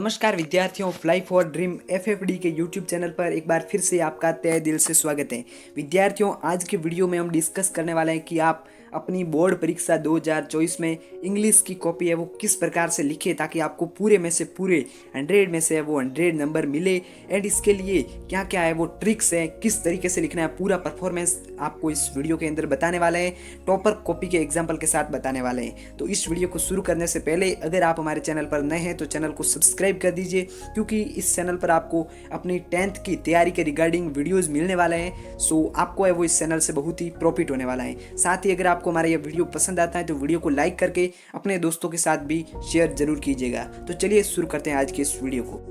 नमस्कार विद्यार्थियों, fly for dream FFD के यूट्यूब चैनल पर एक बार फिर से आपका तहे दिल से स्वागत है। विद्यार्थियों, आज के वीडियो में हम डिस्कस करने वाले हैं कि आप अपनी बोर्ड परीक्षा 2024 में इंग्लिश की कॉपी है वो किस प्रकार से लिखें ताकि आपको पूरे में से पूरे 100 में से वो 100 नंबर मिले। एंड इसके लिए क्या क्या है वो ट्रिक्स है, किस तरीके से लिखना है, पूरा परफॉर्मेंस आपको इस वीडियो के अंदर बताने वाले हैं। टॉपर कॉपी के एग्जाम्पल के साथ बताने वाले हैं। तो इस वीडियो को शुरू करने से पहले अगर आप हमारे चैनल पर नए हैं तो चैनल को सब्सक्राइब कर दीजिए, क्योंकि इस चैनल पर आपको अपनी 10th की तैयारी के रिगार्डिंग वीडियोस मिलने वाले हैं। सो आपको है वो इस चैनल से बहुत ही प्रॉफिट होने वाला है। साथ ही अगर आपको हमारा ये वीडियो पसंद आता है तो वीडियो को लाइक करके अपने दोस्तों के साथ भी शेयर जरूर कीजिएगा। तो चलिए शुरू करते हैं आज के इस वीडियो को।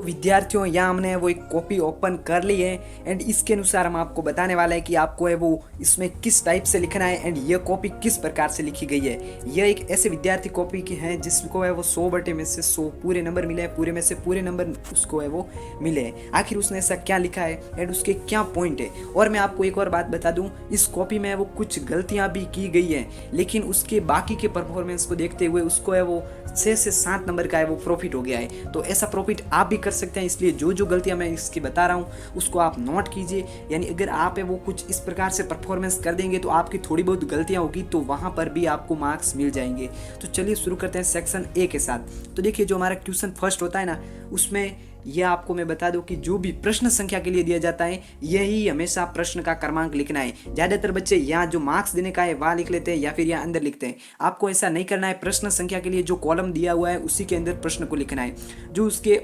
विद्यार्थियों, यहाँ हमने वो एक कॉपी ओपन कर ली है एंड इसके अनुसार हम आपको बताने वाले हैं कि आपको है वो इसमें किस टाइप से लिखना है एंड ये कॉपी किस प्रकार से लिखी गई है। यह एक ऐसे विद्यार्थी कॉपी की है जिसको है वो 100 बटे में से 100 पूरे नंबर मिले हैं, पूरे में से पूरे नंबर उसको है वो मिले हैं। आखिर उसने ऐसा क्या लिखा है एंड उसके क्या पॉइंट है। और मैं आपको एक और बात बता दूं, इस कॉपी में वो कुछ गलतियां भी की गई हैं, लेकिन उसके बाकी के परफॉर्मेंस को देखते हुए उसको है वो 6 से 7 नंबर का है वो प्रॉफिट हो गया है। तो ऐसा प्रॉफिट आप भी कर सकते हैं, इसलिए जो जो गलतियां मैं इसकी बता रहा हूं उसको आप नोट कीजिए। यानी अगर आप है वो कुछ इस प्रकार से परफॉर्मेंस कर देंगे तो आपकी थोड़ी बहुत गलतियां होगी तो वहां पर भी आपको मार्क्स मिल जाएंगे। तो चलिए शुरू करते हैं सेक्शन ए के साथ। तो देखिए, जो हमारा क्वेश्चन फर्स्ट होता है ना, उसमें यह आपको मैं बता दूं कि जो भी प्रश्न संख्या के लिए दिया जाता है यही हमेशा प्रश्न का क्रमांक लिखना है। ज़्यादातर बच्चे यहाँ जो मार्क्स देने का है वहाँ लिख लेते हैं या फिर यहाँ अंदर लिखते हैं। आपको ऐसा नहीं करना है। प्रश्न संख्या के लिए जो कॉलम दिया हुआ है उसी के अंदर प्रश्न को लिखना है। जो उसके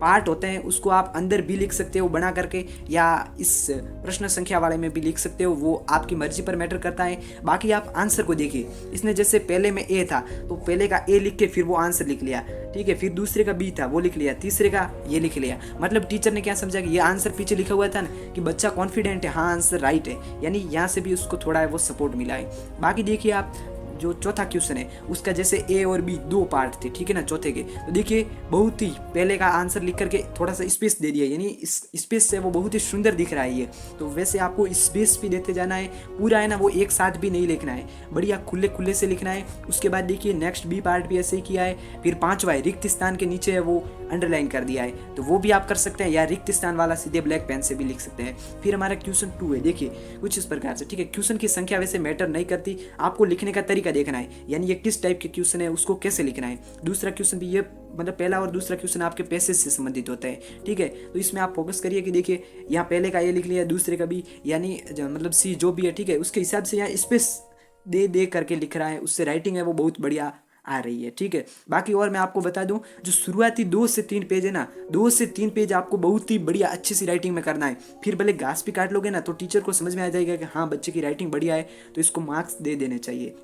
पार्ट होते हैं उसको आप अंदर भी लिख सकते हो बना करके, या इस प्रश्न संख्या वाले में भी लिख सकते हो, वो आपकी मर्जी पर मैटर करता है। बाकी आप आंसर को देखिए। इसने जैसे पहले में ए था तो पहले का ए लिख के फिर वो आंसर लिख लिया, ठीक है। फिर दूसरे का बी था वो लिख लिया, तीसरे का ये लिख लिया। मतलब टीचर ने क्या समझा कि ये आंसर पीछे लिखा हुआ था ना कि बच्चा कॉन्फिडेंट है, हाँ आंसर राइट है, यानी यहाँ से भी उसको थोड़ा है वो सपोर्ट मिला है। बाकी देखिए, आप जो चौथा क्वेश्चन है उसका जैसे ए और बी 2 पार्ट थे, ठीक है ना, चौथे के। तो देखिए, बहुत ही पहले का आंसर लिख करके थोड़ा सा स्पेस दे दिया, यानी इस स्पेस से वो बहुत ही सुंदर दिख रहा है ये। तो वैसे आपको स्पेस भी देते जाना है, पूरा है ना वो एक साथ भी नहीं लिखना है, बढ़िया खुले खुले से लिखना है। उसके बाद देखिए नेक्स्ट बी पार्ट भी ऐसे ही किया है। फिर 5वां है, रिक्त स्थान के नीचे है वो अंडरलाइन कर दिया है, तो वो भी आप कर सकते हैं, या रिक्त स्थान वाला सीधे ब्लैक पेन से भी लिख सकते हैं। फिर हमारा क्वेश्चन 2 है, देखिए कुछ इस प्रकार से, ठीक है। क्वेश्चन की संख्या वैसे मैटर नहीं करती, आपको लिखने का तरीका देखना है, यानी ये किस टाइप के क्वेश्चन है उसको कैसे लिखना है। दूसरा क्वेश्चन भी ये, मतलब पहला और दूसरा क्वेश्चन आपके पैसेज से संबंधित होते हैं, ठीक है। तो इसमें आप फोकस करिए कि देखिए यहाँ पहले का ये लिख लिया, दूसरे का भी, यानी मतलब सी जो भी है, ठीक है, उसके हिसाब से यहाँ स्पेस दे दे करके लिख रहा है, उससे राइटिंग है वो बहुत बढ़िया आ रही है, ठीक है। बाकी और मैं आपको बता दूं, जो शुरुआती 2 से 3 पेज है ना, 2 से 3 पेज आपको बहुत ही बढ़िया अच्छी सी राइटिंग में करना है। फिर भले घास भी काट लोगे ना तो टीचर को समझ में आ जाएगा कि हाँ बच्चे की राइटिंग बढ़िया है, तो इसको मार्क्स दे देने चाहिए।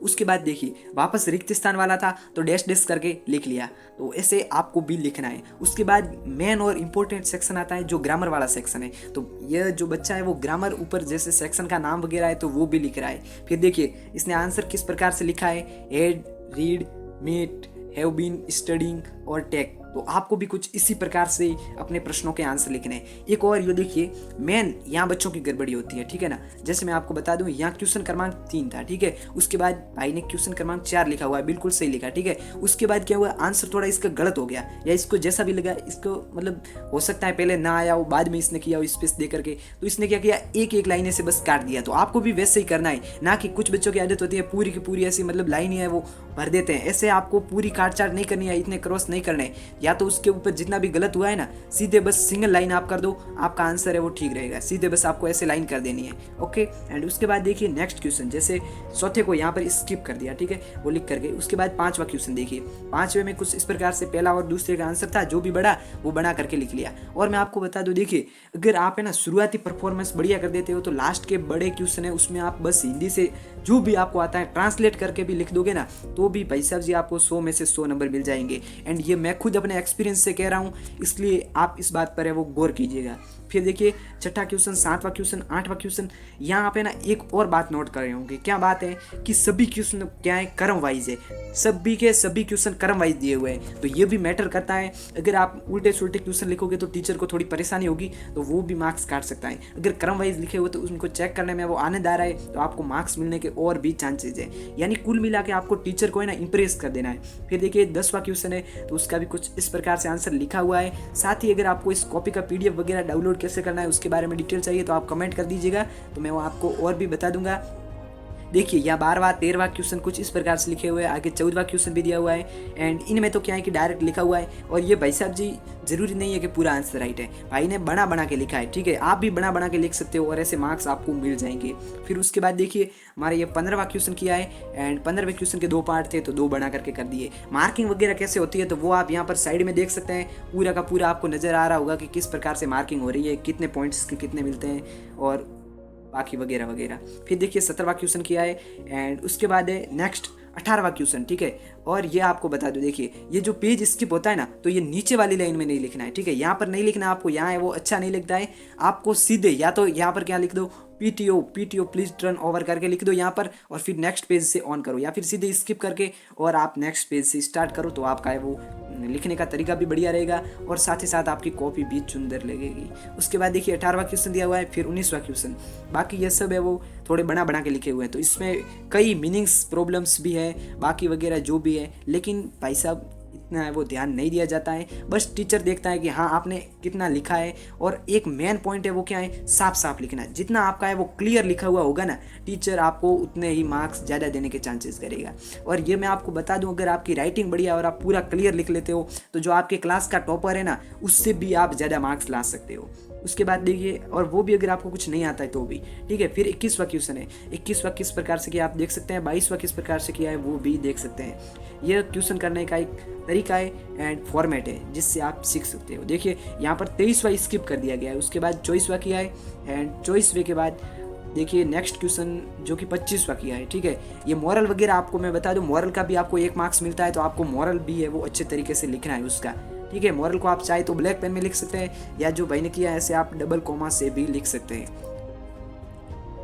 उसके बाद देखिए, वापस रिक्त स्थान वाला था तो डैश डैश करके लिख लिया, तो ऐसे आपको भी लिखना है। उसके बाद मेन और इम्पोर्टेंट सेक्शन आता है जो ग्रामर वाला सेक्शन है। तो यह जो बच्चा है वो ग्रामर ऊपर जैसे सेक्शन का नाम वगैरह है तो वो भी लिख रहा है। फिर देखिए इसने आंसर किस प्रकार से लिखा है, ed, read, meet, have been studying और टेक। तो आपको भी कुछ इसी प्रकार से अपने प्रश्नों के आंसर लिखने हैं। एक और ये देखिए, मेन यहाँ बच्चों की गड़बड़ी होती है, ठीक है ना। जैसे मैं आपको बता दूं, यहाँ क्वेश्चन क्रमांक 3 था, ठीक है। उसके बाद भाई ने क्वेश्चन क्रमांक 4 लिखा हुआ है, बिल्कुल सही लिखा, ठीक है। उसके बाद क्या हुआ, आंसर थोड़ा इसका गलत हो गया, या इसको जैसा भी लगा, इसको मतलब हो सकता है पहले ना आया हो, बाद में इसने किया हो स्पेस दे करके, तो इसने क्या किया, एक एक लाइन से बस काट दिया। तो आपको भी वैसे ही करना है, ना कि कुछ बच्चों की आदत होती है पूरी की पूरी ऐसी मतलब लाइन है वो भर देते हैं। ऐसे आपको पूरी काट चाट नहीं करनी है, इतने क्रॉस नहीं करने, या तो उसके ऊपर जितना भी गलत हुआ है ना सीधे बस सिंगल लाइन आप कर दो, आपका आंसर है वो ठीक रहेगा। सीधे बस आपको ऐसे लाइन कर देनी है, ओके। एंड उसके बाद देखिए नेक्स्ट क्वेश्चन, जैसे चौथे को यहाँ पर स्किप कर दिया, ठीक है, वो लिख करके। उसके बाद 5वां क्वेश्चन देखिए, 5वें में कुछ इस प्रकार से पहला और दूसरे का आंसर था, जो भी बड़ा वो बना करके लिख लिया। और मैं आपको बता दूं, देखिए अगर आप है ना शुरुआती परफॉर्मेंस बढ़िया कर देते हो तो लास्ट के बड़े क्वेश्चन है उसमें आप बस हिंदी से जो भी आपको आता है ट्रांसलेट करके भी लिख दोगे ना, तो भी भाई साहब जी आपको 100 में से 100 नंबर मिल जाएंगे। एंड ये मैं खुद अपने एक्सपीरियंस से कह रहा हूँ, इसलिए आप इस बात पर है वो गौर कीजिएगा। फिर देखिए छठा क्वेश्चन, सातवां क्वेश्चन, आठवां क्वेश्चन। यहाँ पे ना एक और बात नोट कर रहे होंगे, क्या बात है कि सभी क्वेश्चन क्या है, क्रम वाइज है, सभी के सभी क्वेश्चन क्रम वाइज दिए हुए हैं, तो ये भी मैटर करता है। अगर आप उल्टे सुलटे क्वेश्चन लिखोगे तो टीचर को थोड़ी परेशानी होगी, तो वो भी मार्क्स काट सकता है। अगर क्रम वाइज लिखे हुए तो उनको चेक करने में वो आनंद आ रहा है, तो आपको मार्क्स मिलने के और भी चांसेज है। यानी कुल मिला के आपको टीचर को है ना इंप्रेस कर देना है। फिर देखिए 10वां क्वेश्चन है, तो उसका भी कुछ इस प्रकार से आंसर लिखा हुआ है। साथ ही अगर आपको इस कॉपी का PDF वगैरह डाउनलोड कैसे करना है उसके बारे में डिटेल चाहिए तो आप कमेंट कर दीजिएगा, तो मैं वो आपको और भी बता दूंगा। देखिए यहाँ 12वां 13वां क्वेश्चन कुछ इस प्रकार से लिखे हुए हैं, आगे 14वां क्वेश्चन भी दिया हुआ है। एंड इनमें तो क्या है कि डायरेक्ट लिखा हुआ है, और ये भाई साहब जी जरूरी नहीं है कि पूरा आंसर राइट है, भाई ने बना बना के लिखा है, ठीक है, आप भी बना बना के लिख सकते हो और ऐसे मार्क्स आपको मिल जाएंगे। फिर उसके बाद देखिए हमारे ये 15वां क्वेश्चन किया है, एंड 15वें क्वेश्चन के 2 पार्ट थे तो 2 बना करके कर दिए। मार्किंग वगैरह कैसे होती है तो वो आप यहाँ पर साइड में देख सकते हैं, पूरा का पूरा आपको नजर आ रहा होगा कि किस प्रकार से मार्किंग हो रही है, कितने पॉइंट्स के कितने मिलते हैं और बाकी वगैरह वगैरह। फिर देखिए 17वां क्वेश्चन किया है, एंड उसके बाद है नेक्स्ट 18वां क्वेश्चन, ठीक है। और ये आपको बता दो, देखिए ये जो पेज स्किप होता है ना, तो ये नीचे वाली लाइन में नहीं लिखना है, ठीक है, यहाँ पर नहीं लिखना आपको, यहाँ है वो अच्छा नहीं लगता है आपको, सीधे या तो यहाँ पर क्या लिख दो, PTO प्लीज टर्न ओवर करके लिख दो यहाँ पर, और फिर नेक्स्ट पेज से ऑन करो, या फिर सीधे स्किप करके और आप नेक्स्ट पेज से स्टार्ट करो, तो आपका है वो लिखने का तरीका भी बढ़िया रहेगा और साथ ही साथ आपकी कॉपी भी सुंदर लगेगी। उसके बाद देखिए 18वां क्वेश्चन दिया हुआ है, फिर 19वां क्वेश्चन, बाकी ये सब है वो थोड़े बना बना के लिखे हुए हैं, तो इसमें कई मीनिंग्स प्रॉब्लम्स भी है बाकी वगैरह जो भी है, लेकिन भाई साहब इतना है वो ध्यान नहीं दिया जाता है। बस टीचर देखता है कि हाँ आपने कितना लिखा है, और एक मेन पॉइंट है वो क्या है, साफ साफ लिखना है। जितना आपका है वो क्लियर लिखा हुआ होगा ना, टीचर आपको उतने ही मार्क्स ज़्यादा देने के चांसेस करेगा। और ये मैं आपको बता दूं, अगर आपकी राइटिंग बढ़िया और आप पूरा क्लियर लिख लेते हो तो जो आपके क्लास का टॉपर है ना, उससे भी आप ज़्यादा मार्क्स ला सकते हो। उसके बाद देखिए, और वो भी अगर आपको कुछ नहीं आता है तो भी ठीक है। फिर 21वां क्वेश्चन है, 21वां किस प्रकार से किया आप देख सकते हैं, 22वां किस प्रकार से किया है वो भी देख सकते हैं। यह क्वेश्चन करने का एक तरीका है एंड फॉर्मेट है जिससे आप सीख सकते हो। देखिए यहाँ पर 23वां स्किप कर दिया गया है, उसके बाद 24वां किया है, एंड 24वें के बाद देखिए नेक्स्ट क्वेश्चन जो कि 25वां किया है, ठीक है। ये मॉरल वगैरह आपको मैं बता दूं, मॉरल का भी आपको 1 मार्क्स मिलता है, तो आपको मॉरल भी है वो अच्छे तरीके से लिखना है उसका, ठीक है। मॉरल को आप चाहे तो ब्लैक पेन में लिख सकते हैं, या जो भाई ने किया ऐसे आप डबल कॉमा से भी लिख सकते हैं।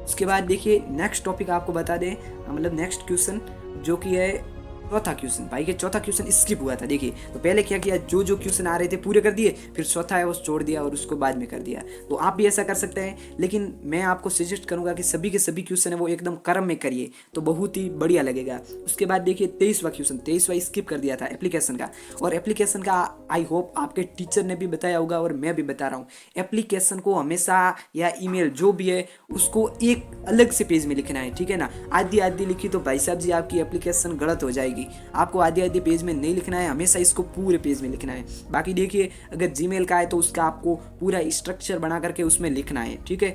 उसके बाद देखिए नेक्स्ट टॉपिक आपको बता दें, मतलब नेक्स्ट क्वेश्चन जो कि है चौथा क्वेश्चन, भाई के चौथा क्वेश्चन स्किप हुआ था। देखिए तो पहले क्या किया, जो जो क्वेश्चन आ रहे थे पूरे कर दिए, फिर चौथा है वो छोड़ दिया और उसको बाद में कर दिया। तो आप भी ऐसा कर सकते हैं, लेकिन मैं आपको सजेस्ट करूंगा कि सभी के सभी क्वेश्चन है वो एकदम क्रम में करिए, तो बहुत ही बढ़िया लगेगा। उसके बाद देखिए 23वां क्वेश्चन, 23वां स्किप कर दिया था एप्लीकेशन का, और एप्लीकेशन का आई होप आपके टीचर ने भी बताया होगा और मैं भी बता रहा हूँ। एप्लीकेशन को हमेशा या ईमेल जो भी है उसको एक अलग से पेज में लिखना है, ठीक है ना। आधी आधी लिखी तो भाई साहब जी आपकी एप्लीकेशन गलत हो जाएगी। आपको आधे आधे पेज में नहीं लिखना है, हमेशा इसको पूरे पेज में लिखना है। बाकी देखिए अगर जीमेल का है तो उसका आपको पूरा स्ट्रक्चर बना करके उसमें लिखना है, ठीक है।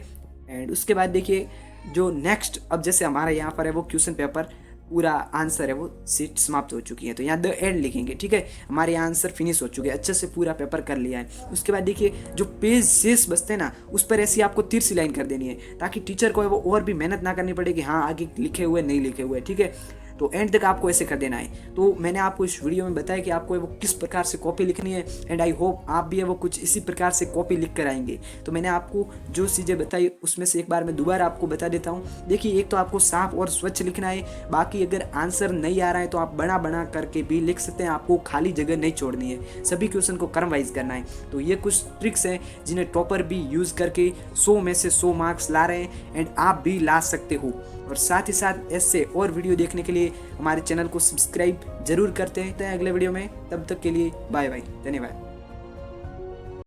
एंड उसके बाद देखिए जो नेक्स्ट, अब जैसे हमारा यहाँ पर है वो क्वेश्चन पेपर पूरा आंसर है वो सीट समाप्त हो चुकी है, तो यहाँ द एंड लिखेंगे, ठीक है। हमारे यहाँ आंसर फिनिश हो चुके हैं, अच्छे से पूरा पेपर कर लिया है। उसके बाद देखिए जो पेज शेष बचते हैं ना, उस पर ऐसी आपको तिरछी लाइन कर देनी है, ताकि टीचर को है वो और भी मेहनत ना करनी पड़े कि हाँ आगे लिखे हुए नहीं लिखे हुए, ठीक है। तो एंड तक आपको ऐसे कर देना है। तो मैंने आपको इस वीडियो में बताया कि आपको वो किस प्रकार से कॉपी लिखनी है, एंड आई होप आप भी है वो कुछ इसी प्रकार से कॉपी लिख कर आएंगे। तो मैंने आपको जो चीज़ें बताई उसमें से एक बार मैं दोबारा आपको बता देता हूँ। देखिए एक तो आपको साफ और स्वच्छ लिखना है, बाकी अगर आंसर नहीं आ रहा है तो आप बना बना करके भी लिख सकते हैं, आपको खाली जगह नहीं छोड़नी है, सभी क्वेश्चन को क्रम वाइज करना है। तो ये कुछ ट्रिक्स हैं जिन्हें टॉपर भी यूज़ करके 100 में से 100 मार्क्स ला रहे हैं, एंड आप भी ला सकते हो। और साथ ही साथ ऐसे और वीडियो देखने के लिए हमारे चैनल को सब्सक्राइब जरूर करते हैं। अगले वीडियो में, तब तक के लिए बाय बाय, धन्यवाद।